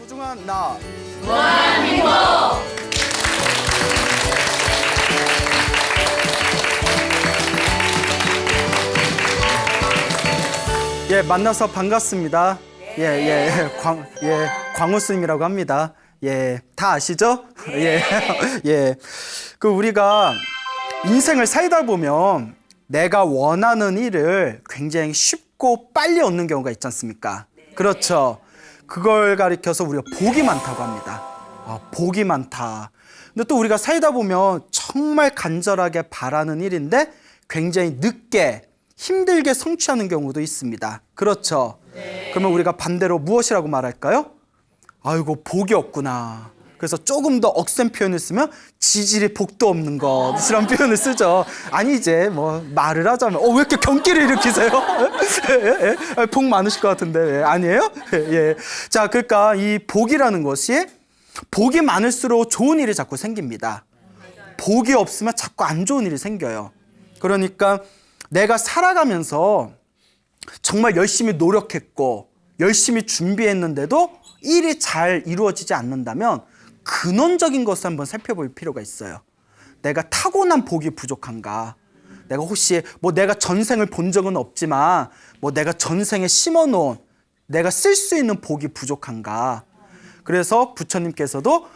소중한 나 무한행복. 예, 만나서 반갑습니다. 광우 스님이라고 합니다. 예, 다 아시죠? 그 우리가 인생을 살다 보면 내가 원하는 일을 굉장히 쉽고 빨리 얻는 경우가 있지 않습니까? 그렇죠. 그걸 가리켜서 우리가 복이 많다고 합니다. 복이 많다. 근데 또 우리가 살다 보면 정말 간절하게 바라는 일인데 굉장히 늦게 힘들게 성취하는 경우도 있습니다. 그렇죠. 그러면 우리가 반대로 무엇이라고 말할까요? 아이고, 복이 없구나. 그래서 조금 더 억센 표현을 쓰면 지질이 복도 없는 것이란 표현을 쓰죠. 아니, 이제 뭐 말을 하자면 왜 이렇게 경기를 일으키세요? 복 많으실 것 같은데. 아니에요? 자, 그러니까 이 복이라는 것이 복이 많을수록 좋은 일이 자꾸 생깁니다. 복이 없으면 자꾸 안 좋은 일이 생겨요. 그러니까 내가 살아가면서 정말 열심히 노력했고 열심히 준비했는데도 일이 잘 이루어지지 않는다면 근원적인 것을 한번 살펴볼 필요가 있어요. 내가 타고난 복이 부족한가? 내가 혹시 내가 전생을 본 적은 없지만 내가 전생에 심어놓은 내가 쓸 수 있는 복이 부족한가? 그래서 부처님께서도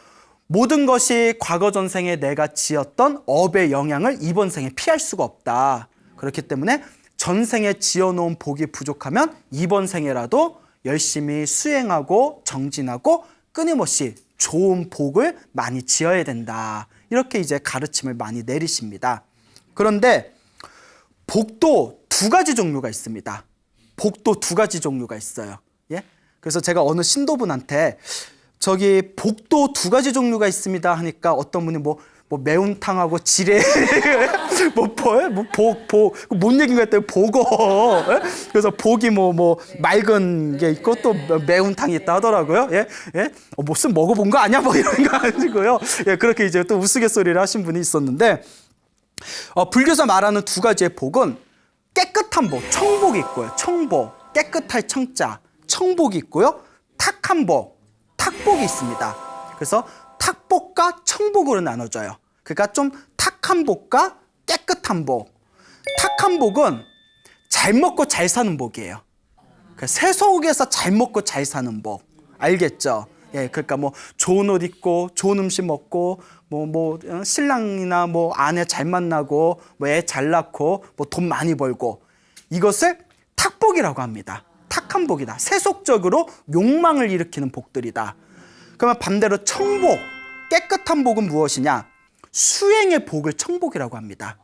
모든 것이 과거 전생에 내가 지었던 업의 영향을 이번 생에 피할 수가 없다. 그렇기 때문에 전생에 지어놓은 복이 부족하면 이번 생에라도 열심히 수행하고 정진하고 끊임없이 좋은 복을 많이 지어야 된다. 이렇게 이제 가르침을 많이 내리십니다. 그런데 복도 두 가지 종류가 있습니다. 복도 두 가지 종류가 있어요. 예? 그래서 제가 어느 신도분한테 저기 복도 두 가지 종류가 있습니다 하니까 어떤 분이 매운탕하고 지레 뭔 얘기인가 했더니 복어. 그래서 복이 맑은 게 있고 또 매운탕이 있다 하더라고요. 무슨 먹어본 거 아니야? 이런 거 아니고요. 그렇게 이제 또 우스갯소리를 하신 분이 있었는데 불교에서 말하는 두 가지의 복은 깨끗한 복, 청복이 있고요. 청복, 깨끗할 청자, 청복이 있고요. 탁한 복, 탁복이 있습니다. 그래서 탁복과 청복으로 나눠져요. 그러니까 좀 탁한 복과 깨끗한 복. 탁한 복은 잘 먹고 잘 사는 복이에요. 그러니까 세속에서 잘 먹고 잘 사는 복. 알겠죠? 그러니까 좋은 옷 입고 좋은 음식 먹고 신랑이나 아내 잘 만나고 애 잘 낳고 돈 많이 벌고 이것을 탁복이라고 합니다. 탁한 복이다. 세속적으로 욕망을 일으키는 복들이다. 그러면 반대로 청복, 깨끗한 복은 무엇이냐? 수행의 복을 청복이라고 합니다.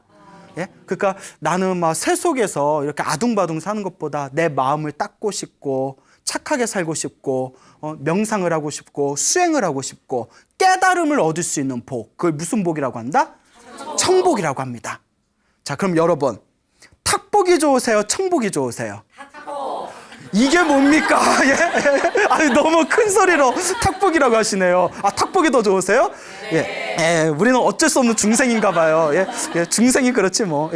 그러니까 나는 세속에서 이렇게 아둥바둥 사는 것보다 내 마음을 닦고 싶고 착하게 살고 싶고 명상을 하고 싶고 수행을 하고 싶고 깨달음을 얻을 수 있는 복, 그걸 무슨 복이라고 한다? 청복이라고 합니다. 자, 그럼 여러분, 탁복이 좋으세요? 청복이 좋으세요? 이게 뭡니까? 아니, 너무 큰 소리로 탁복이라고 하시네요. 탁복이 더 좋으세요? 우리는 어쩔 수 없는 중생인가 봐요. 중생이 그렇지 뭐.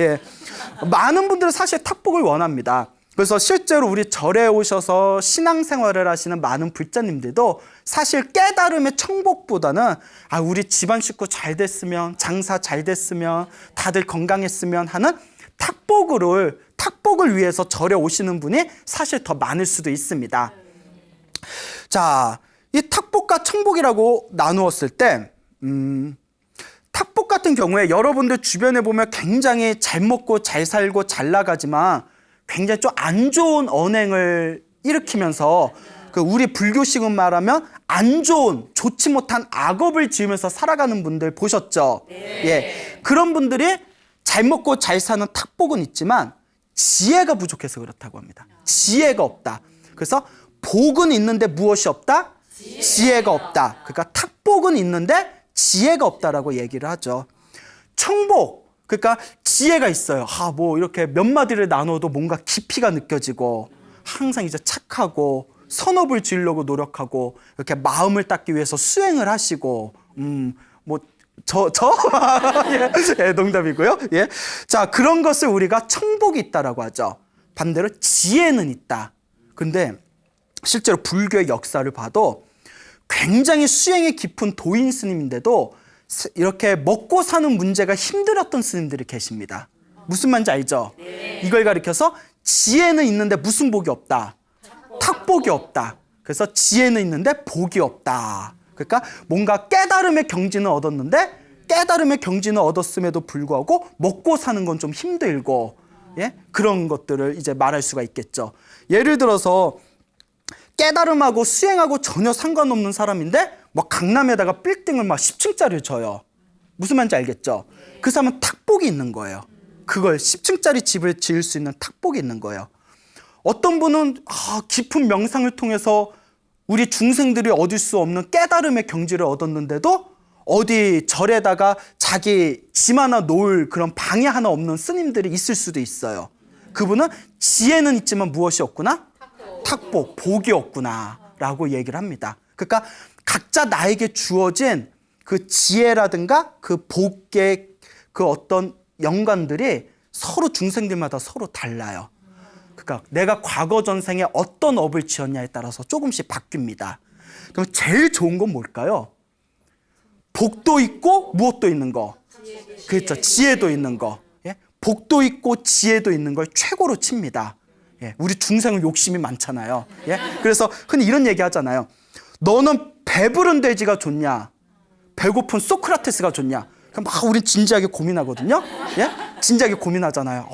많은 분들은 사실 탁복을 원합니다. 그래서 실제로 우리 절에 오셔서 신앙생활을 하시는 많은 불자님들도 사실 깨달음의 청복보다는 우리 집안 식구 잘 됐으면, 장사 잘 됐으면, 다들 건강했으면 하는 탁복을 위해서 절에 오시는 분이 사실 더 많을 수도 있습니다. 자, 이 탁복과 청복이라고 나누었을 때 탁복 같은 경우에 여러분들 주변에 보면 굉장히 잘 먹고 잘 살고 잘 나가지만 굉장히 좀 안 좋은 언행을 일으키면서 우리 불교식은 말하면 안 좋은, 좋지 못한 악업을 지으면서 살아가는 분들 보셨죠? 그런 분들이 잘 먹고 잘 사는 탁복은 있지만 지혜가 부족해서 그렇다고 합니다. 지혜가 없다. 그래서 복은 있는데 무엇이 없다? 지혜가 없다. 그러니까 탁복은 있는데 지혜가 없다라고 얘기를 하죠. 청복, 그러니까 지혜가 있어요. 이렇게 몇 마디를 나눠도 뭔가 깊이가 느껴지고 항상 이제 착하고 선업을 지으려고 노력하고 이렇게 마음을 닦기 위해서 수행을 하시고 농담이고요. 자, 그런 것을 우리가 청복이 있다라고 하죠. 반대로 지혜는 있다. 근데 실제로 불교의 역사를 봐도 굉장히 수행에 깊은 도인 스님인데도 이렇게 먹고 사는 문제가 힘들었던 스님들이 계십니다. 무슨 말인지 알죠? 이걸 가리켜서 지혜는 있는데 무슨 복이 없다? 탁복이 없다. 그래서 지혜는 있는데 복이 없다. 그러니까 뭔가 깨달음의 경지는 얻었는데 깨달음의 경지는 얻었음에도 불구하고 먹고 사는 건 좀 힘들고, 예? 그런 것들을 이제 말할 수가 있겠죠. 예를 들어서 깨달음하고 수행하고 전혀 상관없는 사람인데 뭐 강남에다가 빌딩을 막 10층짜리를 져요. 무슨 말인지 알겠죠? 그 사람은 탁복이 있는 거예요. 그걸 10층짜리 집을 지을 수 있는 탁복이 있는 거예요. 어떤 분은 깊은 명상을 통해서 우리 중생들이 얻을 수 없는 깨달음의 경지를 얻었는데도 어디 절에다가 자기 짐 하나 놓을 그런 방이 하나 없는 스님들이 있을 수도 있어요. 그분은 지혜는 있지만 무엇이 없구나? 탁복, 복이 없구나 라고 얘기를 합니다. 그러니까 각자 나에게 주어진 그 지혜라든가 그 복의 그 어떤 연관들이 서로 중생들마다 서로 달라요. 그러니까 내가 과거 전생에 어떤 업을 지었냐에 따라서 조금씩 바뀝니다. 그럼 제일 좋은 건 뭘까요? 복도 있고 무엇도 있는 거. 그렇죠. 지혜도 있는 거. 예? 복도 있고 지혜도 있는 걸 최고로 칩니다. 예? 우리 중생은 욕심이 많잖아요. 예? 그래서 흔히 이런 얘기 하잖아요. 너는 배부른 돼지가 좋냐? 배고픈 소크라테스가 좋냐? 그럼 막 우린 진지하게 고민하거든요. 예? 진지하게 고민하잖아요.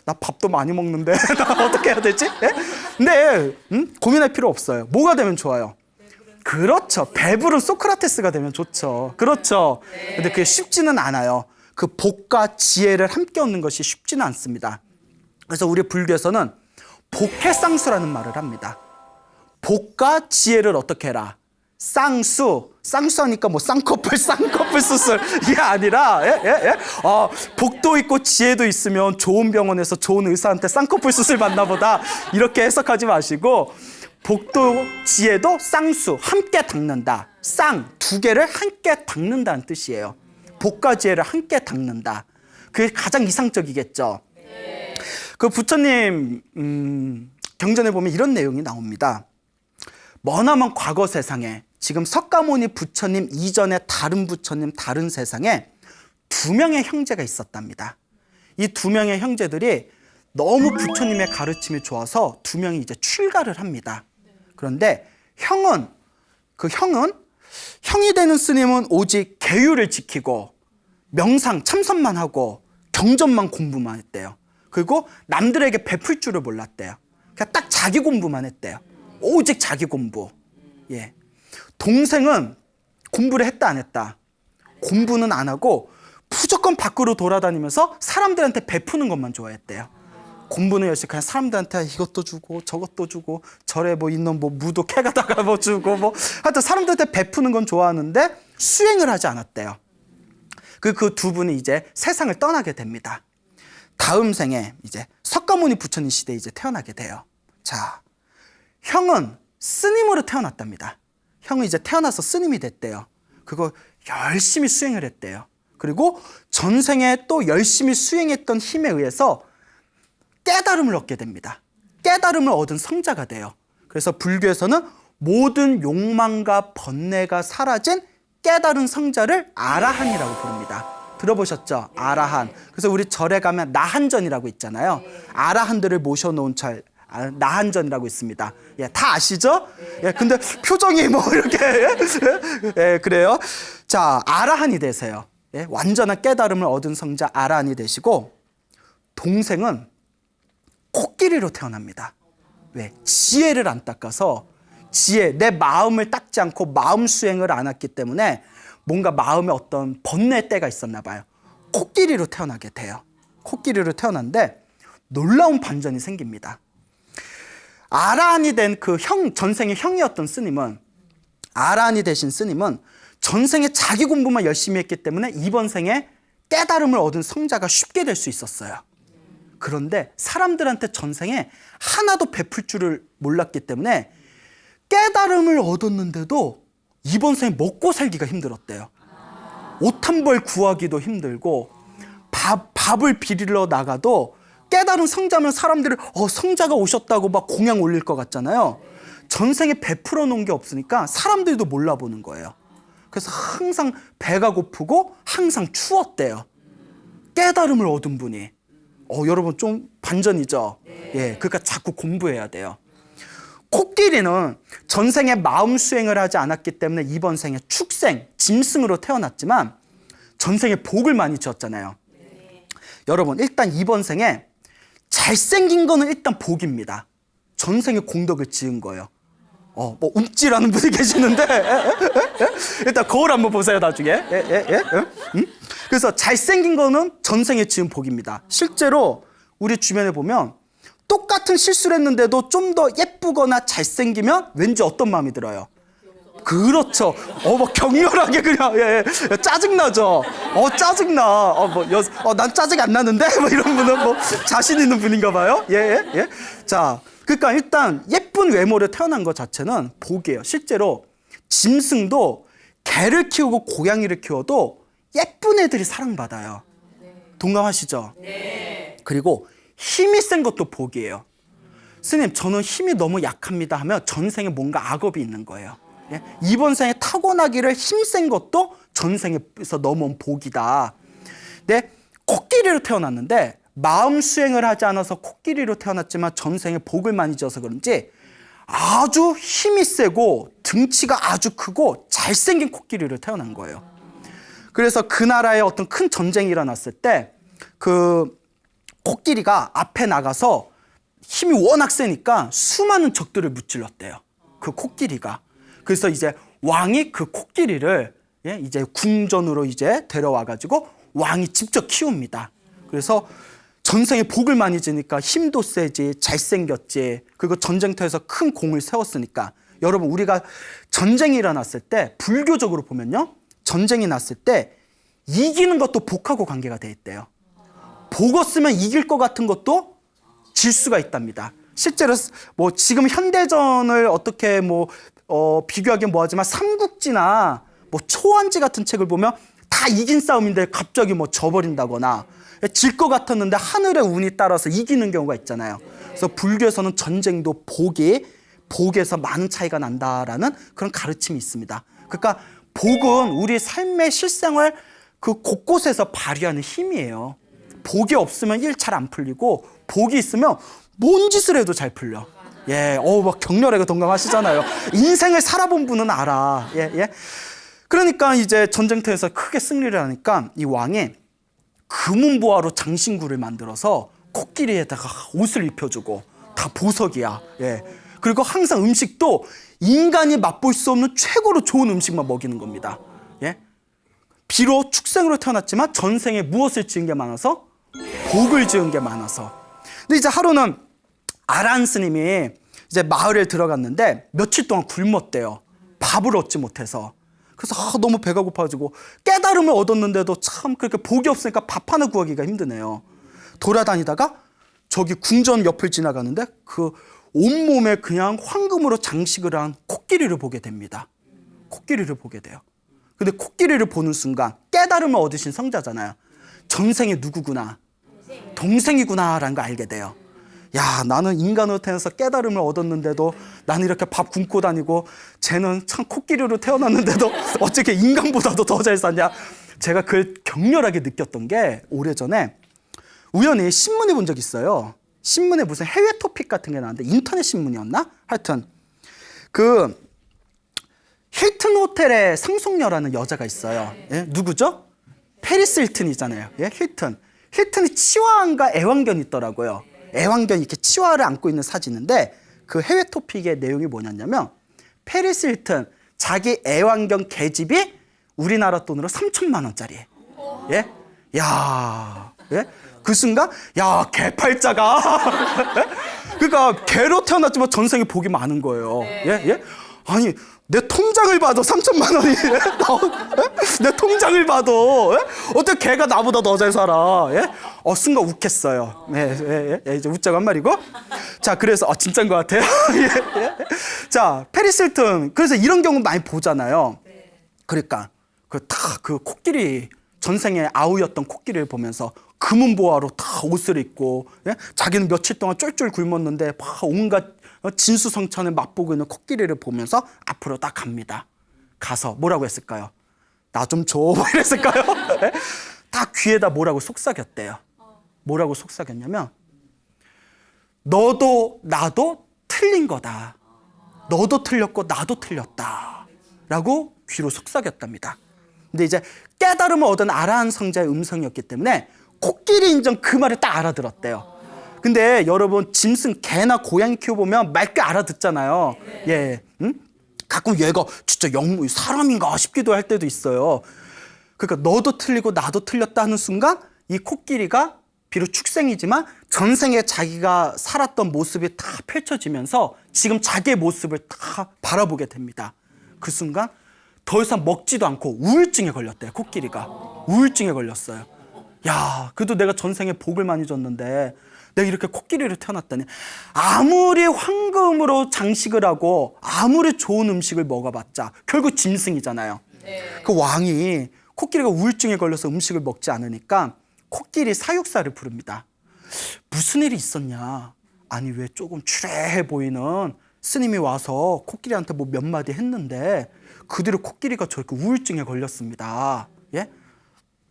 나 밥도 많이 먹는데 나 어떻게 해야 되지? 예? 근데 고민할 필요 없어요. 뭐가 되면 좋아요? 그렇죠. 배부른 소크라테스가 되면 좋죠. 그렇죠. 근데 그게 쉽지는 않아요. 그 복과 지혜를 함께 얻는 것이 쉽지는 않습니다. 그래서 우리 불교에서는 복해쌍수라는 말을 합니다. 복과 지혜를 어떻게 해라? 쌍수하니까 뭐 쌍꺼풀 수술 이게 아니라 복도 있고 지혜도 있으면 좋은 병원에서 좋은 의사한테 쌍꺼풀 수술 받나 보다 이렇게 해석하지 마시고 복도 지혜도 쌍수 함께 닦는다. 두 개를 함께 닦는다는 뜻이에요. 복과 지혜를 함께 닦는다. 그게 가장 이상적이겠죠. 그 부처님 경전에 보면 이런 내용이 나옵니다. 머나먼 과거 세상에 지금 석가모니 부처님 이전에 다른 부처님 다른 세상에 두 명의 형제가 있었답니다. 이 두 명의 형제들이 너무 부처님의 가르침이 좋아서 두 명이 이제 출가를 합니다. 그런데 형이 되는 스님은 오직 계율을 지키고 명상 참선만 하고 경전만 공부만 했대요. 그리고 남들에게 베풀 줄을 몰랐대요. 그냥 딱 자기 공부만 했대요. 오직 자기 공부. 예. 동생은 공부를 했다 안 했다? 공부는 안 하고 무조건 밖으로 돌아다니면서 사람들한테 베푸는 것만 좋아했대요. 공부는 열심히 그냥 사람들한테 이것도 주고 저것도 주고 절에 뭐 있는 뭐 무도 캐가다가 뭐 주고 뭐 하여튼 사람들한테 베푸는 건 좋아하는데 수행을 하지 않았대요. 그 두 분이 이제 세상을 떠나게 됩니다. 다음 생에 이제 석가모니 부처님 시대에 이제 태어나게 돼요. 자, 형은 스님으로 태어났답니다. 형은 이제 태어나서 스님이 됐대요. 그거 열심히 수행을 했대요. 그리고 전생에 또 열심히 수행했던 힘에 의해서 깨달음을 얻게 됩니다. 깨달음을 얻은 성자가 돼요. 그래서 불교에서는 모든 욕망과 번뇌가 사라진 깨달은 성자를 아라한이라고 부릅니다. 들어보셨죠? 아라한. 그래서 우리 절에 가면 나한전이라고 있잖아요. 아라한들을 모셔놓은 절, 나한전이라고 있습니다. 예, 다 아시죠? 예, 근데 표정이 뭐 이렇게 예, 그래요. 자, 아라한이 되세요. 예, 완전한 깨달음을 얻은 성자 아라한이 되시고 동생은 코끼리로 태어납니다. 왜? 지혜를 안 닦아서 내 마음을 닦지 않고 마음 수행을 안 했기 때문에 뭔가 마음에 어떤 번뇌 때가 있었나 봐요. 코끼리로 태어나게 돼요. 코끼리로 태어났는데 놀라운 반전이 생깁니다. 아라한이 된 그 전생의 형이었던 스님은 아라한이 되신 스님은 전생에 자기 공부만 열심히 했기 때문에 이번 생에 깨달음을 얻은 성자가 쉽게 될 수 있었어요. 그런데 사람들한테 전생에 하나도 베풀 줄을 몰랐기 때문에 깨달음을 얻었는데도 이번 생에 먹고 살기가 힘들었대요. 옷 한 벌 구하기도 힘들고 밥을 비리러 나가도 깨달은 성자면 사람들이 성자가 오셨다고 막 공양 올릴 것 같잖아요. 전생에 베풀어 놓은 게 없으니까 사람들도 몰라보는 거예요. 그래서 항상 배가 고프고 항상 추웠대요. 깨달음을 얻은 분이. 여러분 좀 반전이죠? 예, 그러니까 자꾸 공부해야 돼요. 코끼리는 전생에 마음 수행을 하지 않았기 때문에 이번 생에 축생, 짐승으로 태어났지만 전생에 복을 많이 지었잖아요. 여러분 일단 이번 생에 잘생긴 거는 일단 복입니다. 전생에 공덕을 지은 거예요. 뭐 움찔하는 분이 계시는데 일단 거울 한번 보세요 나중에. 그래서 잘생긴 거는 전생에 지은 복입니다. 실제로 우리 주변에 보면 똑같은 실수를 했는데도 좀 더 예쁘거나 잘생기면 왠지 어떤 마음이 들어요? 그렇죠. 뭐 격렬하게 그냥 짜증나죠. 짜증나. 난 짜증 안 나는데 뭐 이런 분은 뭐 자신 있는 분인가 봐요. 예. 자, 그러니까 일단 예쁜 외모로 태어난 것 자체는 복이에요. 실제로 짐승도 개를 키우고 고양이를 키워도 예쁜 애들이 사랑받아요. 동감하시죠? 네. 그리고 힘이 센 것도 복이에요. 스님, 저는 힘이 너무 약합니다 하면 전생에 뭔가 악업이 있는 거예요. 예? 이번 생에 타고나기를 힘센 것도 전생에서 넘어온 복이다. 네, 코끼리로 태어났는데 마음 수행을 하지 않아서 코끼리로 태어났지만 전생에 복을 많이 지어서 그런지 아주 힘이 세고 등치가 아주 크고 잘생긴 코끼리로 태어난 거예요. 그래서 그 나라에 어떤 큰 전쟁이 일어났을 때 그 코끼리가 앞에 나가서 힘이 워낙 세니까 수많은 적들을 무찔렀대요. 그 코끼리가. 그래서 이제 왕이 그 코끼리를 이제 궁전으로 이제 데려와가지고 왕이 직접 키웁니다. 그래서 전생에 복을 많이 지니까 힘도 세지, 잘생겼지, 그리고 전쟁터에서 큰 공을 세웠으니까. 여러분, 우리가 전쟁이 일어났을 때 불교적으로 보면요, 전쟁이 났을 때 이기는 것도 복하고 관계가 돼 있대요. 복 없으면 이길 것 같은 것도 질 수가 있답니다. 실제로 뭐 지금 현대전을 어떻게 비교하기는 뭐하지만 삼국지나 뭐 초안지 같은 책을 보면 다 이긴 싸움인데 갑자기 져버린다거나 질 것 같았는데 하늘의 운이 따라서 이기는 경우가 있잖아요. 그래서 불교에서는 전쟁도 복에서 많은 차이가 난다라는 그런 가르침이 있습니다. 그러니까 복은 우리 삶의 실생활 그 곳곳에서 발휘하는 힘이에요. 복이 없으면 일 잘 안 풀리고 복이 있으면 뭔 짓을 해도 잘 풀려. 예, 막 격렬하게 동감하시잖아요. 인생을 살아본 분은 알아. 예. 그러니까 이제 전쟁터에서 크게 승리를 하니까 이 왕이 금은보화로 장신구를 만들어서 코끼리에다가 옷을 입혀주고 다 보석이야. 예. 그리고 항상 음식도 인간이 맛볼 수 없는 최고로 좋은 음식만 먹이는 겁니다. 예. 비록 축생으로 태어났지만 전생에 무엇을 지은 게 많아서? 복을 지은 게 많아서. 근데 이제 하루는 아란 스님이 이제 마을에 들어갔는데 며칠 동안 굶었대요. 밥을 얻지 못해서. 그래서 너무 배가 고파가지고 깨달음을 얻었는데도 참 그렇게 복이 없으니까 밥 하나 구하기가 힘드네요. 돌아다니다가 저기 궁전 옆을 지나가는데 그 온몸에 그냥 황금으로 장식을 한 코끼리를 보게 됩니다. 코끼리를 보게 돼요. 근데 코끼리를 보는 순간 깨달음을 얻으신 성자잖아요. 전생에 누구구나, 동생이구나라는 걸 알게 돼요. 야, 나는 인간으로 태어나서 깨달음을 얻었는데도 나는 이렇게 밥 굶고 다니고 쟤는 참 코끼리로 태어났는데도 어떻게 인간보다도 더 잘 사냐. 제가 그걸 격렬하게 느꼈던 게 오래전에 우연히 신문에 본 적 있어요. 신문에 무슨 해외 토픽 같은 게 나왔는데 인터넷 신문이었나? 하여튼 그 힐튼 호텔의 상속녀라는 여자가 있어요. 예? 누구죠? 페리스 힐튼이잖아요. 예? 힐튼이 치와한가 애완견이 있더라고요. 애완견이 이렇게 치와를 안고 있는 사진인데 그 해외 토픽의 내용이 뭐냐면 페리스 힐튼 자기 애완견 개집이 우리나라 돈으로 3천만 원짜리. 예? 야, 예? 그 순간 야, 개팔자가 그러니까 개로 태어났지만 전생에 복이 많은 거예요. 예? 아니 내 통장을 봐도 3천만 원이 내 통장을 봐도 어떻게 걔가 나보다 더 잘 살아? 예? 순간 웃겠어요. 예, 이제 웃자고 한 말이고. 자, 그래서 진짜인 것 같아요. 예. 자, 페리스 힐튼 그래서 이런 경우 많이 보잖아요. 그러니까 그 코끼리 전생에 아우였던 코끼리를 보면서 금은보화로 다 옷을 입고, 예? 자기는 며칠 동안 쫄쫄 굶었는데 막 온갖 진수성찬을 맛보고 있는 코끼리를 보면서 앞으로 딱 갑니다. 가서 뭐라고 했을까요? 나 좀 줘, 뭐 이랬을까요? 예? 다 귀에다 뭐라고 속삭였대요. 뭐라고 속삭였냐면 너도 나도 틀린 거다. 너도 틀렸고 나도 틀렸다. 라고 귀로 속삭였답니다. 근데 이제 깨달음을 얻은 아라한 성자의 음성이었기 때문에 코끼리 인정 그 말을 딱 알아들었대요. 근데 여러분 짐승 개나 고양이 키워보면 맑게 알아듣잖아요. 예, 응? 가끔 얘가 진짜 사람인가 싶기도 할 때도 있어요. 그러니까 너도 틀리고 나도 틀렸다 하는 순간 이 코끼리가 비록 축생이지만 전생에 자기가 살았던 모습이 다 펼쳐지면서 지금 자기의 모습을 다 바라보게 됩니다. 그 순간 더 이상 먹지도 않고 우울증에 걸렸대요. 코끼리가 우울증에 걸렸어요. 야, 그래도 내가 전생에 복을 많이 줬는데 내가 이렇게 코끼리로 태어났다니. 아무리 황금으로 장식을 하고 아무리 좋은 음식을 먹어봤자 결국 짐승이잖아요. 그 왕이 코끼리가 우울증에 걸려서 음식을 먹지 않으니까 코끼리 사육사를 부릅니다. 무슨 일이 있었냐? 아니 왜 조금 추레해 보이는 스님이 와서 코끼리한테 뭐 몇 마디 했는데 그 뒤로 코끼리가 저렇게 우울증에 걸렸습니다. 예?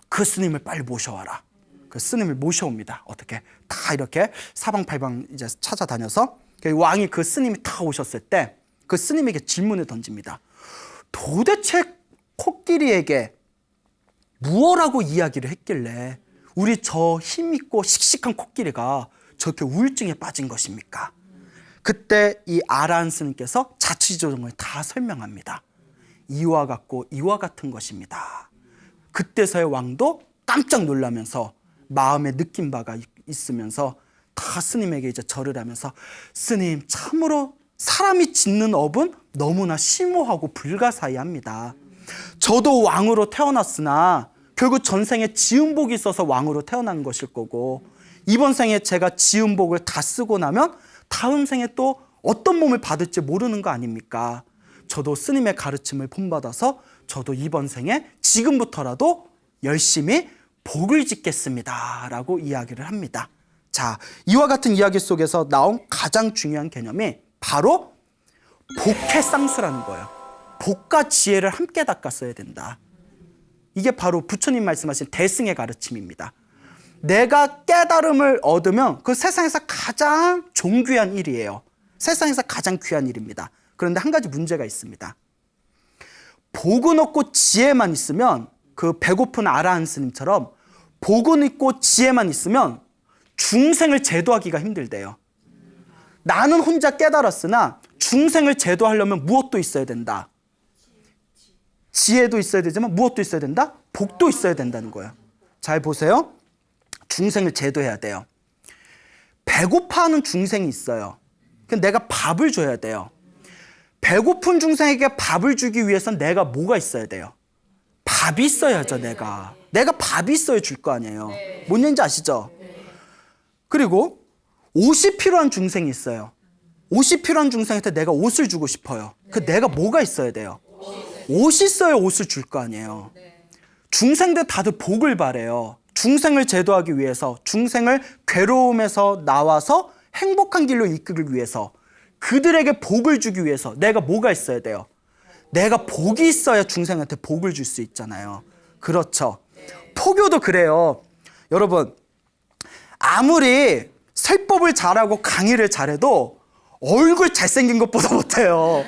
그 스님을 빨리 모셔와라. 그 스님을 모셔옵니다. 어떻게? 다 이렇게 사방팔방 이제 찾아다녀서 왕이 그 스님이 다 오셨을 때 그 스님에게 질문을 던집니다. 도대체 코끼리에게 무엇라고 이야기를 했길래 우리 저 힘있고 씩씩한 코끼리가 저렇게 우울증에 빠진 것입니까? 그때 이 아라한 스님께서 자취조정을 다 설명합니다. 이와 같고 이와 같은 것입니다. 그때서의 왕도 깜짝 놀라면서 마음에 느낀 바가 있으면서 다 스님에게 이제 절을 하면서 스님 참으로 사람이 짓는 업은 너무나 심오하고 불가사의합니다. 저도 왕으로 태어났으나 결국 전생에 지은 복이 있어서 왕으로 태어난 것일 거고 이번 생에 제가 지은 복을 다 쓰고 나면 다음 생에 또 어떤 몸을 받을지 모르는 거 아닙니까? 저도 스님의 가르침을 본받아서 저도 이번 생에 지금부터라도 열심히 복을 짓겠습니다 라고 이야기를 합니다. 자, 이와 같은 이야기 속에서 나온 가장 중요한 개념이 바로 복해쌍수라는 거예요. 복과 지혜를 함께 닦았어야 된다. 이게 바로 부처님 말씀하신 대승의 가르침입니다. 내가 깨달음을 얻으면 그 세상에서 가장 존귀한 일이에요. 세상에서 가장 귀한 일입니다. 그런데 한 가지 문제가 있습니다. 복은 없고 지혜만 있으면 그 배고픈 아라한 스님처럼 복은 있고 지혜만 있으면 중생을 제도하기가 힘들대요. 나는 혼자 깨달았으나 중생을 제도하려면 무엇도 있어야 된다. 지혜도 있어야 되지만 무엇도 있어야 된다? 복도 있어야 된다는 거예요. 잘 보세요. 중생을 제도해야 돼요. 배고파하는 중생이 있어요. 그럼 내가 밥을 줘야 돼요. 배고픈 중생에게 밥을 주기 위해서는 내가 뭐가 있어야 돼요? 밥이 있어야죠. 내가 밥이 있어야 줄 거 아니에요. 뭔 얘기인지 아시죠? 그리고 옷이 필요한 중생이 있어요. 옷이 필요한 중생한테 내가 옷을 주고 싶어요. 그 내가 뭐가 있어야 돼요? 옷이 있어야 옷을 줄 거 아니에요. 중생들 다들 복을 바래요. 중생을 제도하기 위해서, 중생을 괴로움에서 나와서 행복한 길로 이끌기 위해서, 그들에게 복을 주기 위해서 내가 뭐가 있어야 돼요? 내가 복이 있어야 중생한테 복을 줄 수 있잖아요. 그렇죠. 포교도 그래요. 여러분, 아무리 설법을 잘하고 강의를 잘해도 얼굴 잘생긴 것보다 못해요.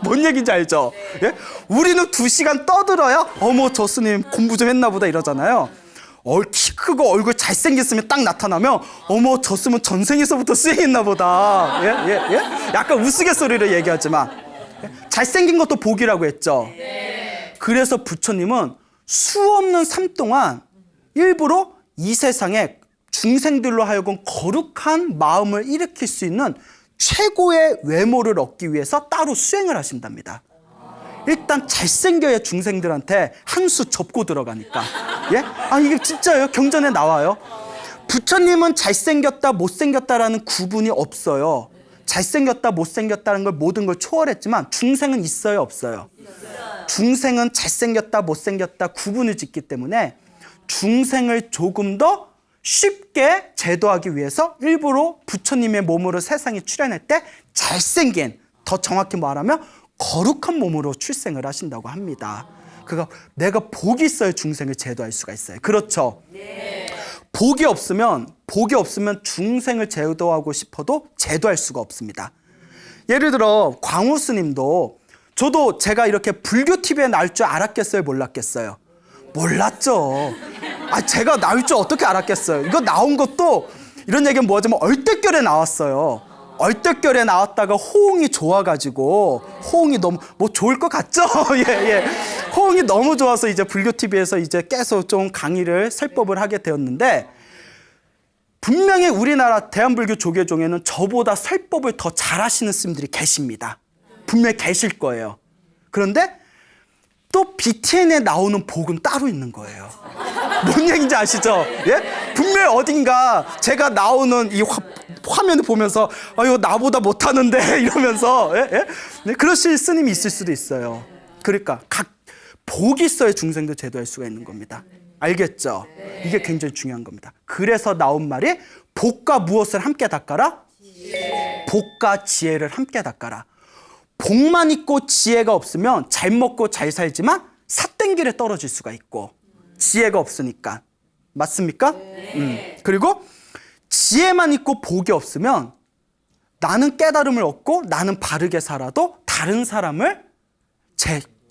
뭔 얘기인지 알죠? 예? 우리는 2시간 떠들어야 어머 저 스님 공부 좀 했나 보다 이러잖아요. 키 크고 얼굴 잘생겼으면 딱 나타나면 어머 저 스님은 전생에서부터 수행했나 보다. 예? 약간 우스갯소리로 얘기하지만 잘생긴 것도 복이라고 했죠. 그래서 부처님은 수없는 삶 동안 일부러 이 세상에 중생들로 하여금 거룩한 마음을 일으킬 수 있는 최고의 외모를 얻기 위해서 따로 수행을 하신답니다. 일단 잘생겨야 중생들한테 한 수 접고 들어가니까. 예? 아니 이게 진짜예요. 경전에 나와요. 부처님은 잘생겼다 못생겼다라는 구분이 없어요. 잘생겼다 못생겼다는 걸 모든 걸 초월했지만 중생은 있어요 없어요? 중생은 잘생겼다 못생겼다 구분을 짓기 때문에 중생을 조금 더 쉽게 제도하기 위해서 일부러 부처님의 몸으로 세상에 출현할 때 잘생긴, 더 정확히 말하면 거룩한 몸으로 출생을 하신다고 합니다. 그러니까 내가 복이 있어야 중생을 제도할 수가 있어요. 그렇죠? 네. 복이 없으면 중생을 제도하고 싶어도 제도할 수가 없습니다. 예를 들어 광우 스님도, 저도 제가 이렇게 불교 TV에 나올 줄 알았겠어요? 몰랐겠어요? 몰랐죠. 제가 나올 줄 어떻게 알았겠어요? 이거 나온 것도, 이런 얘기는 뭐하자면 얼떨결에 나왔어요. 얼떨결에 나왔다가 호응이 좋아가지고, 호응이 너무 뭐 좋을 것 같죠? 예. 호응이 너무 좋아서 이제 불교 TV에서 이제 계속 좀 강의를 설법을 하게 되었는데, 분명히 우리나라 대한불교 조계종에는 저보다 설법을 더 잘하시는 스님들이 계십니다. 분명히 계실 거예요. 그런데 또 BTN에 나오는 복은 따로 있는 거예요. 뭔 얘기인지 아시죠? 예? 분명히 어딘가 제가 나오는 이 화면을 보면서 이거 나보다 못하는데 이러면서 예? 네, 그러실 스님이 있을 수도 있어요. 그러니까 각 복이 있어야 중생도 제도할 수가 있는 겁니다. 알겠죠? 이게 굉장히 중요한 겁니다. 그래서 나온 말이 복과 무엇을 함께 닦아라? 지혜. 복과 지혜를 함께 닦아라. 복만 있고 지혜가 없으면 잘 먹고 잘 살지만 삿된 길에 떨어질 수가 있고, 지혜가 없으니까. 맞습니까? 그리고 지혜만 있고 복이 없으면 나는 깨달음을 얻고 나는 바르게 살아도 다른 사람을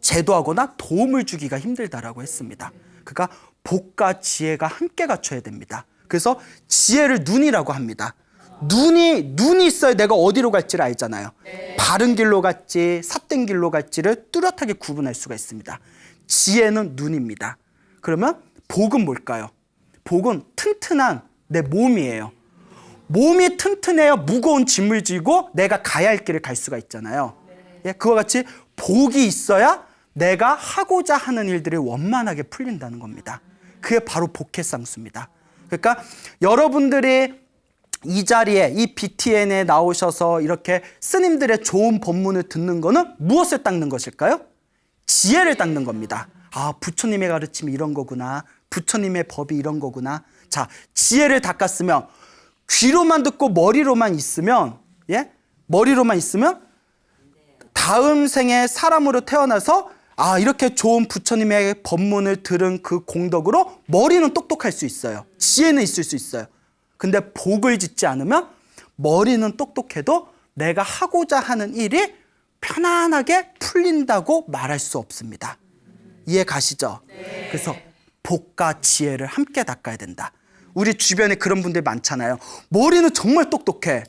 제도하거나 도움을 주기가 힘들다라고 했습니다. 그러니까 복과 지혜가 함께 갖춰야 됩니다. 그래서 지혜를 눈이라고 합니다. 눈이 있어야 내가 어디로 갈지를 알잖아요. 바른 길로 갈지 삿된 길로 갈지를 뚜렷하게 구분할 수가 있습니다. 지혜는 눈입니다. 그러면 복은 뭘까요? 복은 튼튼한 내 몸이에요. 몸이 튼튼해야 무거운 짐을 지고 내가 가야 할 길을 갈 수가 있잖아요. 예, 그와 같이 복이 있어야 내가 하고자 하는 일들이 원만하게 풀린다는 겁니다. 그게 바로 복해쌍수입니다. 그러니까 여러분들이 이 자리에, 이 BTN에 나오셔서 이렇게 스님들의 좋은 법문을 듣는 거는 무엇을 닦는 것일까요? 지혜를 닦는 겁니다. 부처님의 가르침이 이런 거구나. 부처님의 법이 이런 거구나. 자, 지혜를 닦았으면, 귀로만 듣고 머리로만 있으면, 머리로만 있으면 다음 생에 사람으로 태어나서 이렇게 좋은 부처님의 법문을 들은 그 공덕으로 머리는 똑똑할 수 있어요. 지혜는 있을 수 있어요. 근데 복을 짓지 않으면 머리는 똑똑해도 내가 하고자 하는 일이 편안하게 풀린다고 말할 수 없습니다. 이해 가시죠? 네. 그래서 복과 지혜를 함께 닦아야 된다. 우리 주변에 그런 분들 많잖아요. 머리는 정말 똑똑해.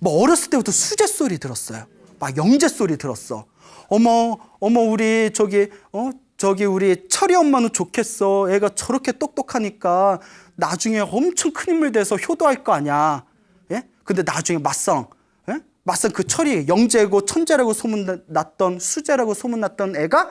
어렸을 때부터 수제 소리 들었어요. 막 영재 소리 들었어. 어머 우리 저기 우리 철이 엄마는 좋겠어. 애가 저렇게 똑똑하니까 나중에 엄청 큰 인물 돼서 효도할 거 아니야. 예? 근데 나중에 맞상 그 철이 영재고 천재라고 소문났던, 수재라고 소문났던 애가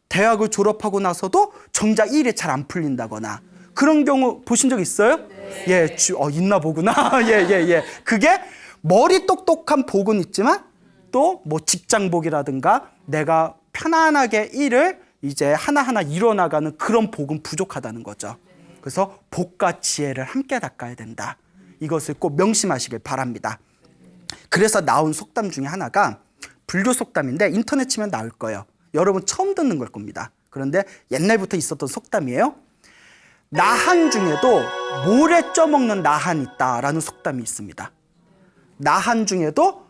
대학을 졸업하고 나서도 정작 일이 잘 안 풀린다거나, 그런 경우 보신 적 있어요? 네. 예, 있나 보구나. 예. 그게 머리 똑똑한 복은 있지만 또 뭐 직장복이라든가 내가 편안하게 일을 이제 하나하나 이뤄나가는 그런 복은 부족하다는 거죠. 그래서 복과 지혜를 함께 닦아야 된다. 이것을 꼭 명심하시길 바랍니다. 그래서 나온 속담 중에 하나가 불교 속담인데 인터넷 치면 나올 거예요. 여러분 처음 듣는 걸 겁니다. 그런데 옛날부터 있었던 속담이에요. 나한 중에도 모래 쪄먹는 나한이 있다라는 속담이 있습니다. 나한 중에도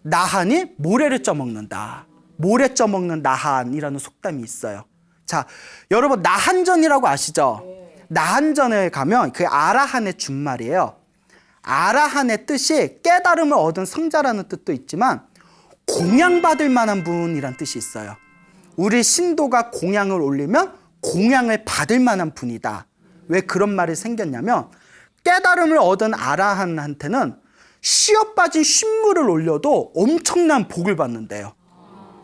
나한이 모래를 쪄먹는다. 모래 쪄먹는 나한이라는 속담이 있어요. 자, 여러분 나한전이라고 아시죠? 나한전에 가면 그 아라한의 준말이에요. 아라한의 뜻이 깨달음을 얻은 성자라는 뜻도 있지만 공양받을 만한 분이란 뜻이 있어요. 우리 신도가 공양을 올리면 공양을 받을 만한 분이다. 왜 그런 말이 생겼냐면 깨달음을 얻은 아라한한테는 쉬어 빠진 쉰물을 올려도 엄청난 복을 받는데요.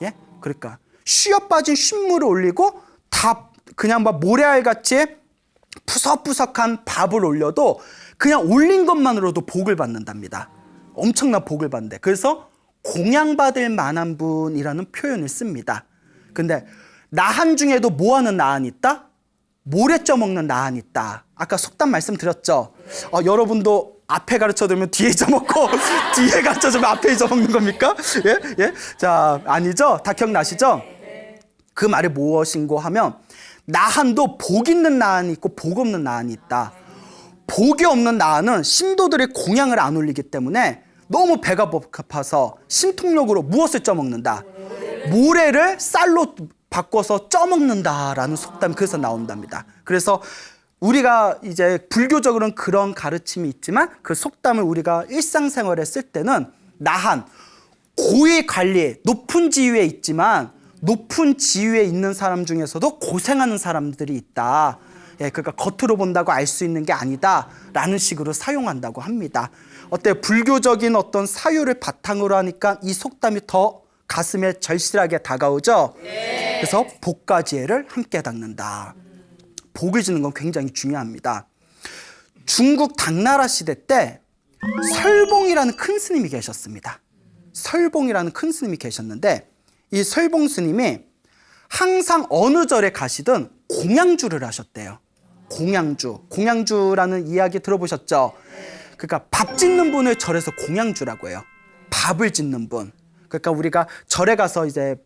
예? 그러니까 쉬어 빠진 쉰물을 올리고 다 그냥 막 모래알같이 푸석푸석한 밥을 올려도 그냥 올린 것만으로도 복을 받는답니다. 엄청난 복을 받는데, 그래서 공양받을 만한 분이라는 표현을 씁니다. 근데 나한 중에도 뭐하는 나한이 있다? 모래 쪄먹는 나한이 있다. 아까 속담 말씀드렸죠? 여러분도 앞에 가르쳐주면 뒤에 잊어먹고 뒤에 가르쳐주면 앞에 잊어먹는 겁니까? 예? 예? 자, 아니죠? 다 기억나시죠? 그 말이 무엇인고 하면 나한도 복 있는 나한이 있고 복 없는 나한이 있다. 복이 없는 나한은 신도들의 공양을 안 올리기 때문에 너무 배가 고파서 신통력으로 무엇을 쪄먹는다? 모래를 쌀로 바꿔서 쪄먹는다라는 속담이 그래서 나온답니다. 그래서 우리가 이제 불교적으로는 그런 가르침이 있지만 그 속담을 우리가 일상생활에 쓸 때는 나한 고위 관리 높은 지위에 있지만 높은 지위에 있는 사람 중에서도 고생하는 사람들이 있다. 예, 그러니까 겉으로 본다고 알 수 있는 게 아니다라는 식으로 사용한다고 합니다. 어때요? 불교적인 어떤 사유를 바탕으로 하니까 이 속담이 더 가슴에 절실하게 다가오죠? 네. 그래서 복과 지혜를 함께 닦는다. 복을 주는 건 굉장히 중요합니다. 중국 당나라 시대 때 설봉이라는 큰 스님이 계셨습니다. 설봉이라는 큰 스님이 계셨는데 이 설봉 스님이 항상 어느 절에 가시든 공양주를 하셨대요. 공양주라는 이야기 들어보셨죠? 그러니까 밥 짓는 분을 절에서 공양주라고 해요. 밥을 짓는 분. 그러니까 우리가 절에 가서 이제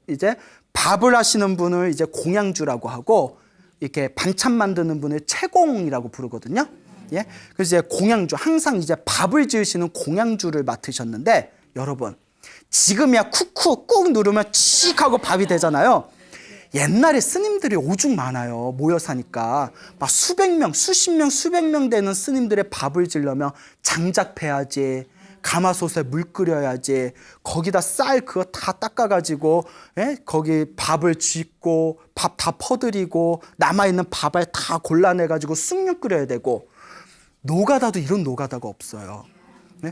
밥을 하시는 분을 이제 공양주라고 하고 이렇게 반찬 만드는 분을 채공이라고 부르거든요. 예? 그래서 이제 공양주, 항상 이제 밥을 지으시는 공양주를 맡으셨는데 여러분, 지금이야 쿡쿡 꾹 누르면 칙 하고 밥이 되잖아요. 옛날에 스님들이 오죽 많아요. 모여 사니까 막 수백 명, 수십 명, 수백 명 되는 스님들의 밥을 지려면 장작패야지, 가마솥에 물 끓여야지, 거기다 쌀 그거 다 닦아가지고 거기 밥을 짓고 밥 다 퍼드리고 남아있는 밥을 다 골라내가지고 쑥육 끓여야 되고 노가다도 이런 노가다가 없어요.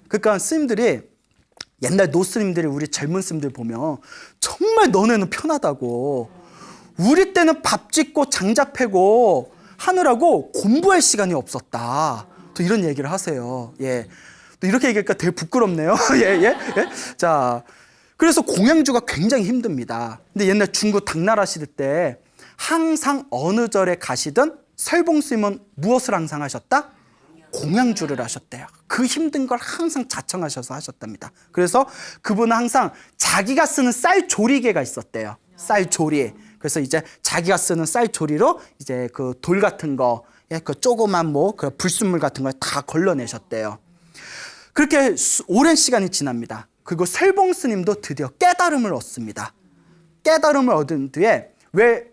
그러니까 스님들이 옛날 노스님들이 우리 젊은 스님들 보면 정말 너네는 편하다고, 우리 때는 밥 짓고 장작 패고 하느라고 공부할 시간이 없었다. 또 이런 얘기를 하세요. 예. 또 이렇게 얘기하니까 되게 부끄럽네요. 예. 자, 그래서 공양주가 굉장히 힘듭니다. 근데 옛날 중국 당나라 시대 때 항상 어느 절에 가시든 설봉 스님은 무엇을 항상 하셨다? 공양주를 하셨대요. 그 힘든 걸 항상 자청하셔서 하셨답니다. 그래서 그분은 항상 자기가 쓰는 쌀 조리개가 있었대요. 쌀 조리. 그래서 이제 자기가 쓰는 쌀 조리로 이제 그 돌 같은 거, 그 조그만 그 불순물 같은 걸 다 걸러내셨대요. 그렇게 오랜 시간이 지납니다. 그리고 설봉 스님도 드디어 깨달음을 얻습니다. 깨달음을 얻은 뒤에 왜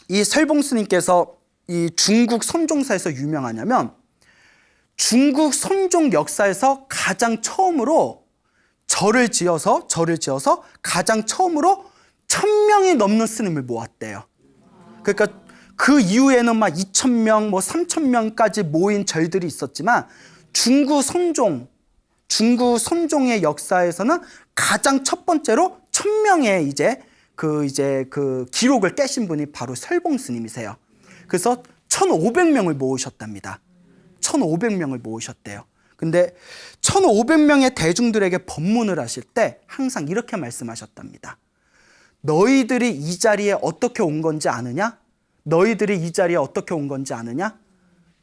이 설봉 스님께서 이 중국 선종사에서 유명하냐면 중국 선종 역사에서 가장 처음으로 절을 지어서 가장 처음으로 1000명이 넘는 스님을 모았대요. 그러니까 그 이후에는 막 2000명, 3000명까지 모인 절들이 있었지만 중국 선종의 역사에서는 가장 첫 번째로 1000명의 그 기록을 깨신 분이 바로 설봉 스님이세요. 그래서 1500명을 모으셨답니다. 1500명을 모으셨대요. 근데 1500명의 대중들에게 법문을 하실 때 항상 이렇게 말씀하셨답니다. 너희들이 이 자리에 어떻게 온 건지 아느냐? 너희들이 이 자리에 어떻게 온 건지 아느냐?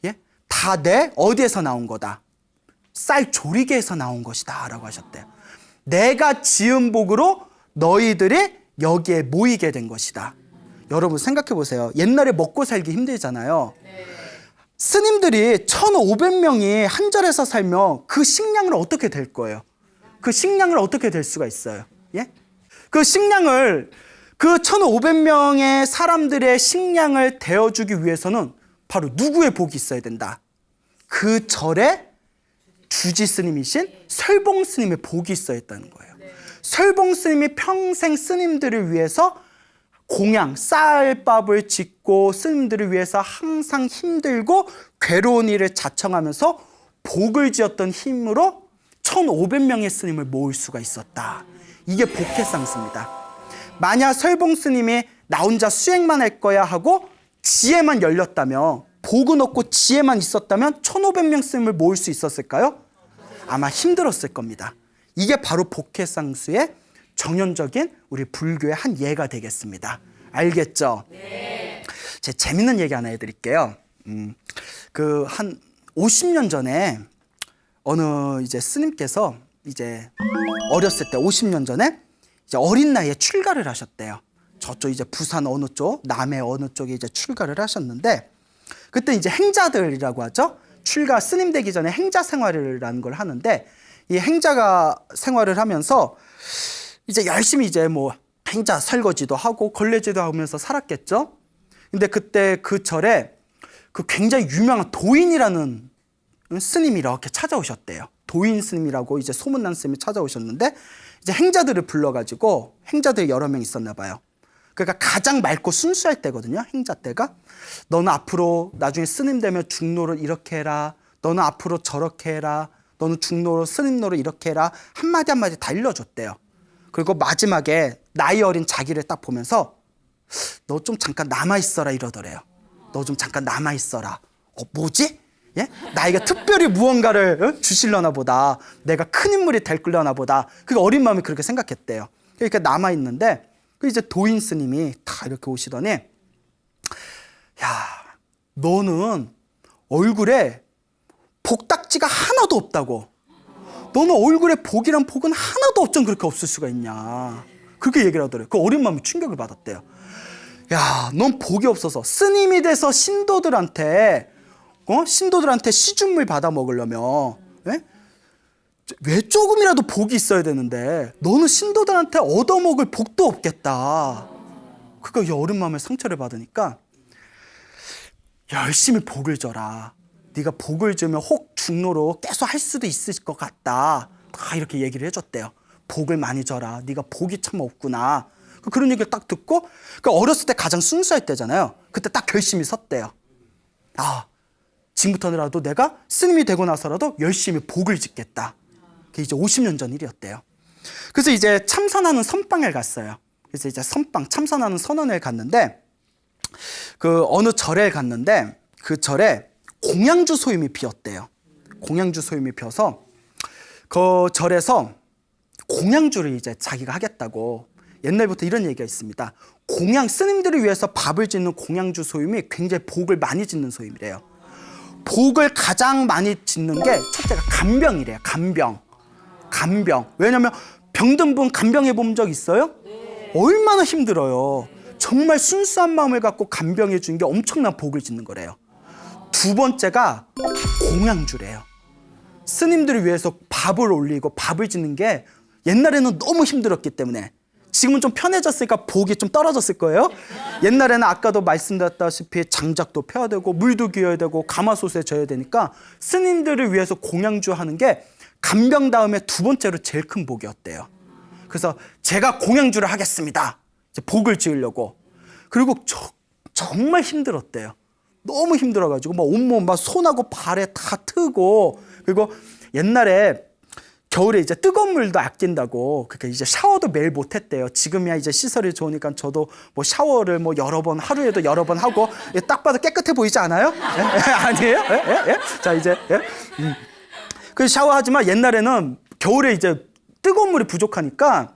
예? 다 내 어디에서 나온 거다? 쌀 조리개에서 나온 것이다 라고 하셨대요. 내가 지은 복으로 너희들이 여기에 모이게 된 것이다. 여러분 생각해 보세요. 옛날에 먹고 살기 힘들잖아요. 스님들이 1500명이 한 절에서 살면 그 식량을 어떻게 될 거예요? 그 식량을 어떻게 될 수가 있어요? 예? 그 식량을, 그 1500명의 사람들의 식량을 대어주기 위해서는 바로 누구의 복이 있어야 된다? 그 절에 주지 스님이신 설봉 스님의 복이 있어야 했다는 거예요. 설봉 스님이 평생 스님들을 위해서 공양, 쌀밥을 짓고 스님들을 위해서 항상 힘들고 괴로운 일을 자청하면서 복을 지었던 힘으로 1500명의 스님을 모을 수가 있었다. 이게 복해상수입니다. 만약 설봉 스님이 나 혼자 수행만 할 거야 하고 지혜만 열렸다면, 복은 없고 지혜만 있었다면 1500명 스님을 모을 수 있었을까요? 아마 힘들었을 겁니다. 이게 바로 복해상수의 정연적인 우리 불교의 한 예가 되겠습니다. 알겠죠? 네. 제 재밌는 얘기 하나 해드릴게요. 50년 전에 어느 이제 스님께서 이제 어렸을 때 50년 전에 이제 어린 나이에 출가를 하셨대요. 저쪽 이제 부산 어느 쪽, 남해 어느 쪽에 이제 출가를 하셨는데 그때 이제 행자들이라고 하죠. 출가 스님 되기 전에 행자 생활이라는 걸 하는데 이 행자가 생활을 하면서 이제 열심히 이제 뭐 행자 설거지도 하고 걸레질도 하면서 살았겠죠. 근데 그때 그 절에 그 굉장히 유명한 도인이라는 스님이 이렇게 찾아오셨대요. 도인 스님이라고 이제 소문난 스님이 찾아오셨는데 이제 행자들을 불러가지고 행자들이 여러 명 있었나 봐요. 그러니까 가장 맑고 순수할 때거든요. 행자 때가. 너는 앞으로 나중에 스님 되면 중노를 이렇게 해라. 너는 앞으로 저렇게 해라. 너는 중노로 스님노를 이렇게 해라. 한마디 한마디 다 일러줬대요. 그리고 마지막에 나이 어린 자기를 딱 보면서 너 좀 잠깐 남아있어라 이러더래요. 너 좀 잠깐 남아있어라. 뭐지? 예? 나에게 특별히 무언가를 주실려나 보다. 내가 큰 인물이 될려나 보다. 그 어린 마음이 그렇게 생각했대요. 그러니까 남아있는데 그 이제 도인 스님이 다 이렇게 오시더니 야, 너는 얼굴에 복딱지가 하나도 없다고. 너는 얼굴에 복이란 복은 하나도 어쩜 그렇게 없을 수가 있냐. 그렇게 얘기를 하더래요. 그 어린 마음이 충격을 받았대요. 야, 넌 복이 없어서 스님이 돼서 신도들한테 시중물 받아 먹으려면 왜 조금이라도 복이 있어야 되는데 너는 신도들한테 얻어먹을 복도 없겠다. 그러니까 이 어린 마음에 상처를 받으니까 열심히 복을 줘라. 네가 복을 주면 혹 중노로 계속 할 수도 있을 것 같다. 다 이렇게 얘기를 해줬대요. 복을 많이 줘라. 네가 복이 참 없구나. 그런 얘기를 딱 듣고 그러니까 어렸을 때 가장 순수할 때잖아요. 그때 딱 결심이 섰대요. 아, 지금부터라도 내가 스님이 되고 나서라도 열심히 복을 짓겠다. 그게 이제 50년 전 일이었대요. 그래서 이제 참선하는 선방을 갔어요. 그래서 이제 선방 참선하는 선원을 갔는데 그 어느 절에 갔는데 그 절에 공양주 소임이 피었대요. 공양주 소임이 피어서 그 절에서 공양주를 이제 자기가 하겠다고. 옛날부터 이런 얘기가 있습니다. 스님들을 위해서 밥을 짓는 공양주 소임이 굉장히 복을 많이 짓는 소임이래요. 복을 가장 많이 짓는 게 첫째가 간병이래요. 간병. 왜냐면 병든 분 간병해 본 적 있어요? 얼마나 힘들어요. 정말 순수한 마음을 갖고 간병해 주는 게 엄청난 복을 짓는 거래요. 두 번째가 공양주래요. 스님들을 위해서 밥을 올리고 밥을 짓는 게 옛날에는 너무 힘들었기 때문에 지금은 좀 편해졌으니까 복이 좀 떨어졌을 거예요. 옛날에는 아까도 말씀드렸다시피 장작도 펴야 되고 물도 기어야 되고 가마솥에 져야 되니까 스님들을 위해서 공양주 하는 게 간병 다음에 두 번째로 제일 큰 복이었대요. 그래서 제가 공양주를 하겠습니다. 이제 복을 지으려고. 그리고 정말 힘들었대요. 너무 힘들어가지고 막 온몸 막 손하고 발에 다 트고 그리고 옛날에 겨울에 이제 뜨거운 물도 아낀다고 그러니까 이제 샤워도 매일 못했대요. 지금이야 이제 시설이 좋으니까 저도 뭐 샤워를 뭐 여러 번 하루에도 여러 번 하고 딱 봐도 깨끗해 보이지 않아요? 아니에요? 자 이제 그 샤워하지만 옛날에는 겨울에 이제 뜨거운 물이 부족하니까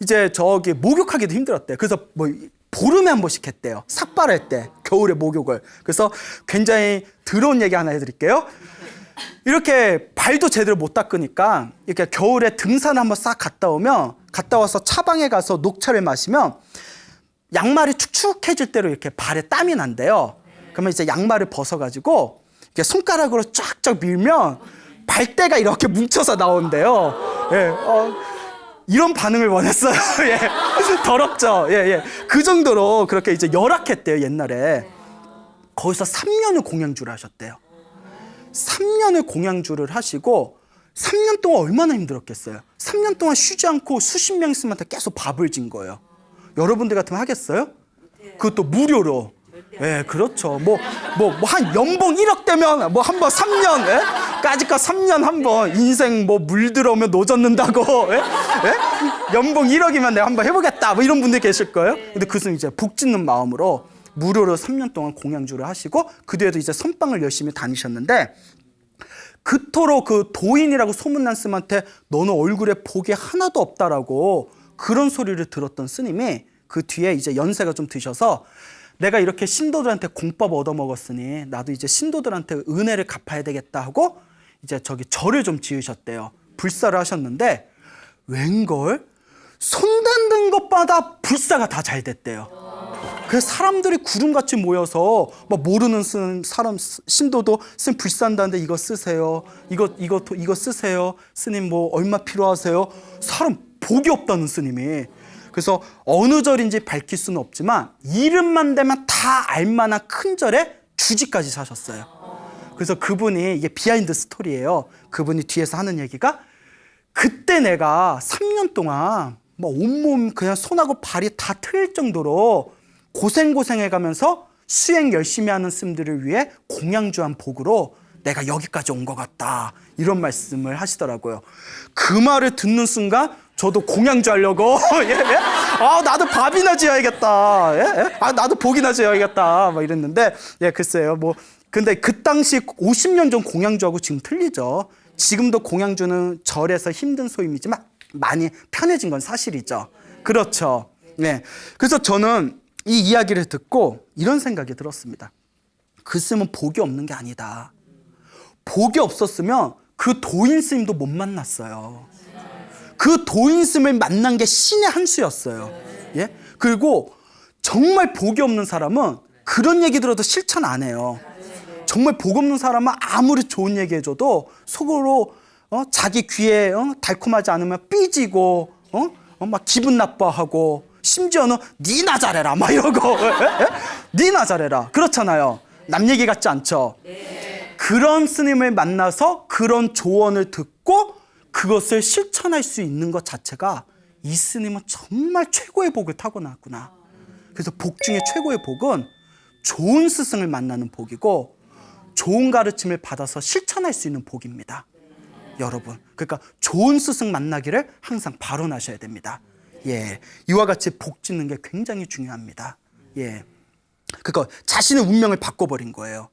이제 저기 목욕하기도 힘들었대요. 그래서 뭐 보름에 한 번씩 했대요. 삭발할 때 겨울에 목욕을. 그래서 굉장히 더러운 얘기 하나 해드릴게요. 이렇게 발도 제대로 못 닦으니까 이렇게 겨울에 등산 한번 싹 갔다 와서 차방에 가서 녹차를 마시면 양말이 축축해질 대로 이렇게 발에 땀이 난대요. 그러면 이제 양말을 벗어가지고 이렇게 손가락으로 쫙쫙 밀면 발대가 이렇게 뭉쳐서 나온대요. 예, 이런 반응을 원했어요. 예, 더럽죠. 예. 그 정도로 그렇게 이제 열악했대요 옛날에. 거기서 3년을 공양주를 하셨대요. 3년을 공양주를 하시고 3년 동안 얼마나 힘들었겠어요. 3년 동안 쉬지 않고 수십 명 스님한테 계속 밥을 진 거예요. 여러분들 같으면 하겠어요? 그것도 무료로. 예, 그렇죠. 한 연봉 1억 되면 뭐 한 번 3년, 예? 까짓거 3년 한 번 인생 뭐 물들어오면 노젓는다고, 예? 예? 연봉 1억이면 내가 한번 해보겠다. 뭐 이런 분들 계실 거예요. 근데 그것은 이제 복 짓는 마음으로 무료로 3년 동안 공양주를 하시고 그 뒤에도 이제 선방을 열심히 다니셨는데 그토록 그 도인이라고 소문난 스님한테 너는 얼굴에 복이 하나도 없다라고 그런 소리를 들었던 스님이 그 뒤에 이제 연세가 좀 드셔서 내가 이렇게 신도들한테 공법 얻어먹었으니 나도 이제 신도들한테 은혜를 갚아야 되겠다 하고 이제 저기 절을 좀 지으셨대요. 불사를 하셨는데 웬걸 손 닿는 것마다 불사가 다 잘 됐대요. 그래서 사람들이 구름같이 모여서 막 모르는 사람 신도도 스님 불사한다는데 이거 쓰세요. 이거 쓰세요. 스님 뭐 얼마 필요하세요? 사람 복이 없다는 스님이. 그래서 어느 절인지 밝힐 수는 없지만 이름만 대면 다 알만한 큰 절에 주지까지 사셨어요. 그래서 그분이 이게 비하인드 스토리예요. 그분이 뒤에서 하는 얘기가 그때 내가 3년 동안 뭐 온몸 그냥 손하고 발이 다 트일 정도로 고생해가면서 수행 열심히 하는 스님들을 위해 공양주한 복으로 내가 여기까지 온 것 같다. 이런 말씀을 하시더라고요. 그 말을 듣는 순간 저도 공양주 하려고 예? 아 나도 밥이나 지어야겠다. 예? 아 나도 복이나 지어야겠다. 막 이랬는데 예 글쎄요 뭐 근데 그 당시 50년 전 공양주하고 지금 틀리죠. 지금도 공양주는 절에서 힘든 소임이지만 많이 편해진 건 사실이죠. 그렇죠. 네. 그래서 저는 이 이야기를 듣고 이런 생각이 들었습니다. 그 스님은 복이 없는 게 아니다. 복이 없었으면 그 도인 스님도 못 만났어요. 그 도인 스님을 만난 게 신의 한 수였어요. 예? 그리고 정말 복이 없는 사람은 그런 얘기 들어도 실천 안 해요. 정말 복 없는 사람은 아무리 좋은 얘기 해줘도 속으로 자기 귀에 달콤하지 않으면 삐지고 막 기분 나빠하고 심지어는 니나 잘해라 막 이러고 니나 잘해라 그렇잖아요. 남 얘기 같지 않죠? 네. 그런 스님을 만나서 그런 조언을 듣고 그것을 실천할 수 있는 것 자체가 이 스님은 정말 최고의 복을 타고났구나. 그래서 복 중에 최고의 복은 좋은 스승을 만나는 복이고 좋은 가르침을 받아서 실천할 수 있는 복입니다. 여러분 그러니까 좋은 스승 만나기를 항상 발언하셔야 됩니다. 예, 이와 같이 복 짓는 게 굉장히 중요합니다. 예, 그러니까 자신의 운명을 바꿔버린 거예요.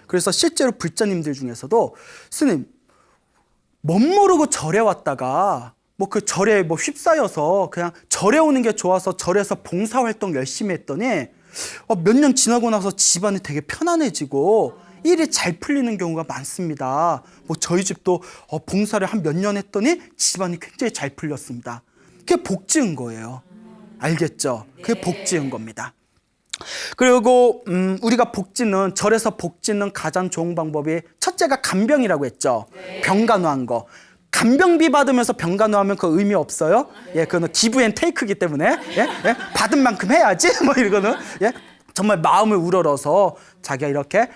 그래서 실제로 불자님들 중에서도 스님 멋모르고 절에 왔다가 뭐 그 절에 뭐 휩싸여서 그냥 절에 오는 게 좋아서 절에서 봉사활동 열심히 했더니 몇 년 지나고 나서 집안이 되게 편안해지고 일이 잘 풀리는 경우가 많습니다. 뭐 저희 집도 봉사를 한 몇 년 했더니 집안이 굉장히 잘 풀렸습니다. 그게 복 지은 거예요. 알겠죠? 그게 복 지은 겁니다. 그리고 우리가 복 짓는 절에서 복 짓는 가장 좋은 방법이 첫째가 간병이라고 했죠. 병 간호한 거. 간병비 받으면서 병 간호하면 그 의미 없어요. 예, 그거는 기브 앤 테이크이기 때문에 예? 예? 받은 만큼 해야지. 뭐 이거는 예? 정말 마음을 우러러서 자기가 이렇게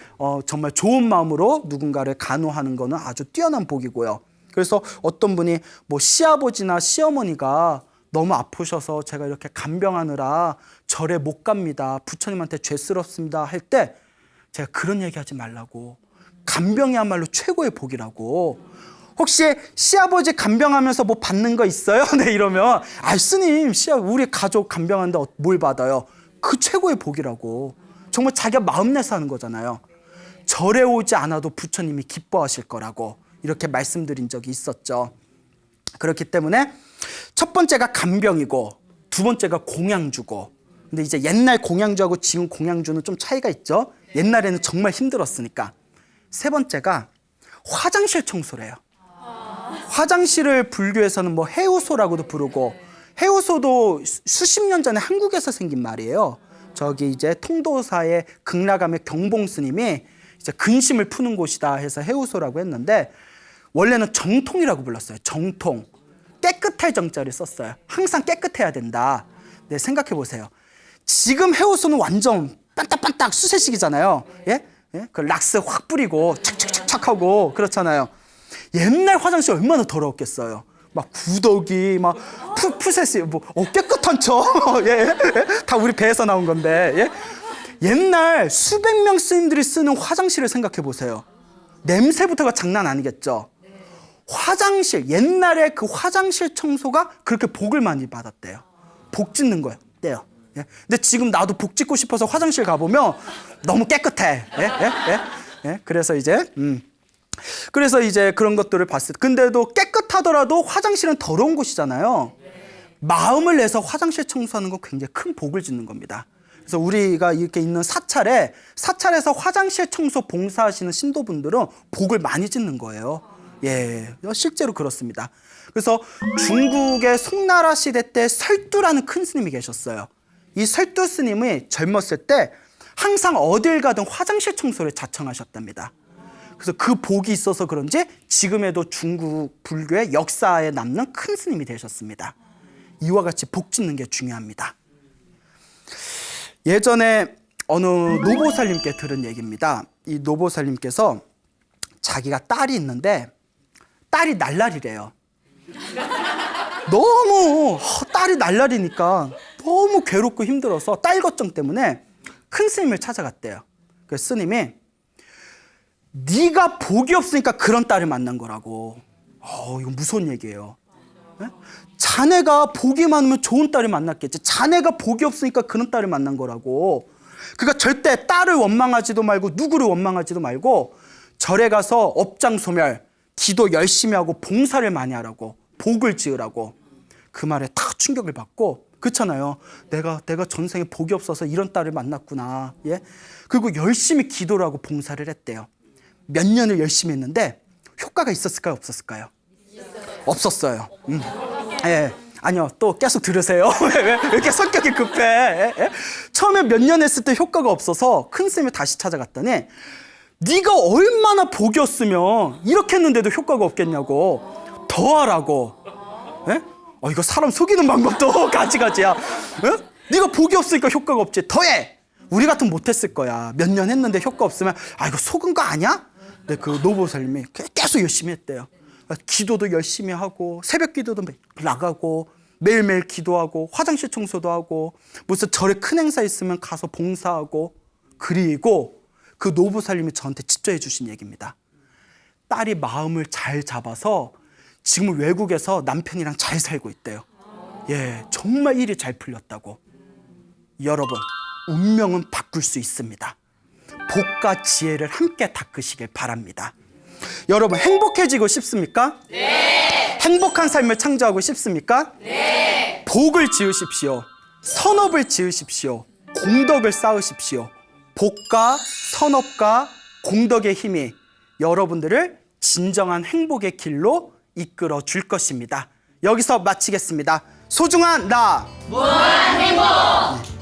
정말 좋은 마음으로 누군가를 간호하는 거는 아주 뛰어난 복이고요. 그래서 어떤 분이 뭐 시아버지나 시어머니가 너무 아프셔서 제가 이렇게 간병하느라 절에 못 갑니다. 부처님한테 죄스럽습니다. 할 때 제가 그런 얘기하지 말라고. 간병이야말로 최고의 복이라고. 혹시 시아버지 간병하면서 뭐 받는 거 있어요? 네 이러면 스님 우리 가족 간병하는데 뭘 받아요? 그 최고의 복이라고. 정말 자기가 마음 내서 하는 거잖아요. 절에 오지 않아도 부처님이 기뻐하실 거라고 이렇게 말씀드린 적이 있었죠. 그렇기 때문에 첫 번째가 간병이고 두 번째가 공양주고. 근데 이제 옛날 공양주하고 지금 공양주는 좀 차이가 있죠. 옛날에는 정말 힘들었으니까. 세 번째가 화장실 청소래요. 화장실을 불교에서는 뭐 해우소라고도 부르고 해우소도 수십 년 전에 한국에서 생긴 말이에요. 저기 이제 통도사의 극락암의 경봉 스님이 이제 근심을 푸는 곳이다 해서 해우소라고 했는데 원래는 정통이라고 불렀어요. 정통. 깨끗할 정자를 썼어요. 항상 깨끗해야 된다. 네, 생각해 보세요. 지금 해우소는 완전 반딱반딱 수세식이잖아요. 예? 예? 그 락스 확 뿌리고 착착착착 하고 그렇잖아요. 옛날 화장실 얼마나 더러웠겠어요. 막 구더기, 막 푸세시, 뭐 깨끗한 척. 예? 예? 다 우리 배에서 나온 건데. 예? 옛날 수백 명 스님들이 쓰는 화장실을 생각해 보세요. 냄새부터가 장난 아니겠죠. 화장실, 옛날에 그 화장실 청소가 그렇게 복을 많이 받았대요. 복 짓는 거예요. 떼요. 예? 근데 지금 나도 복 짓고 싶어서 화장실 가보면 너무 깨끗해. 예? 예? 예? 예? 그래서 이제 그런 것들을 봤을 때 근데도 깨끗하더라도 화장실은 더러운 곳이잖아요. 마음을 내서 화장실 청소하는 건 굉장히 큰 복을 짓는 겁니다. 그래서 우리가 이렇게 있는 사찰에서 화장실 청소 봉사하시는 신도분들은 복을 많이 짓는 거예요. 예, 실제로 그렇습니다. 그래서 중국의 송나라 시대 때 설두라는 큰 스님이 계셨어요. 이 설두 스님이 젊었을 때 항상 어딜 가든 화장실 청소를 자청하셨답니다. 그래서 그 복이 있어서 그런지 지금에도 중국 불교의 역사에 남는 큰 스님이 되셨습니다. 이와 같이 복 짓는 게 중요합니다. 예전에 어느 노보살님께 들은 얘기입니다. 이 노보살님께서 자기가 딸이 있는데 딸이 날라리래요. 너무 딸이 날라리니까 너무 괴롭고 힘들어서 딸 걱정 때문에 큰 스님을 찾아갔대요. 그 스님이 네가 복이 없으니까 그런 딸을 만난 거라고. 이거 무서운 얘기예요. 네? 자네가 복이 많으면 좋은 딸을 만났겠지. 자네가 복이 없으니까 그런 딸을 만난 거라고. 그러니까 절대 딸을 원망하지도 말고 누구를 원망하지도 말고 절에 가서 업장소멸, 기도 열심히 하고 봉사를 많이 하라고, 복을 지으라고. 그 말에 딱 충격을 받고, 그렇잖아요. 내가 전생에 복이 없어서 이런 딸을 만났구나. 예? 그리고 열심히 기도를 하고 봉사를 했대요. 몇 년을 열심히 했는데 효과가 있었을까요? 없었을까요? 없었어요. 예. 아니요, 또 계속 들으세요. 왜 이렇게 성격이 급해? 예? 처음에 몇 년 했을 때 효과가 없어서 큰 스님이 다시 찾아갔더니 네가 얼마나 복이었으면 이렇게 했는데도 효과가 없겠냐고. 더 하라고. 예? 이거 사람 속이는 방법도 가지가지야. 예? 네가 복이 없으니까 효과가 없지. 더해. 우리 같으면 못했을 거야. 몇 년 했는데 효과 없으면 이거 속은 거 아니야? 근데 그 노보살님이 계속 열심히 했대요. 기도도 열심히 하고 새벽 기도도 나가고 매일매일 기도하고 화장실 청소도 하고 무슨 절에 큰 행사 있으면 가서 봉사하고. 그리고 그 노보살님이 저한테 직접 해주신 얘기입니다. 딸이 마음을 잘 잡아서 지금 외국에서 남편이랑 잘 살고 있대요. 예, 정말 일이 잘 풀렸다고. 여러분, 운명은 바꿀 수 있습니다. 복과 지혜를 함께 닦으시길 바랍니다. 여러분, 행복해지고 싶습니까? 네. 행복한 삶을 창조하고 싶습니까? 네. 복을 지으십시오. 선업을 지으십시오. 공덕을 쌓으십시오. 복과 선업과 공덕의 힘이 여러분들을 진정한 행복의 길로 이끌어 줄 것입니다. 여기서 마치겠습니다. 소중한 나, 무한한 행복!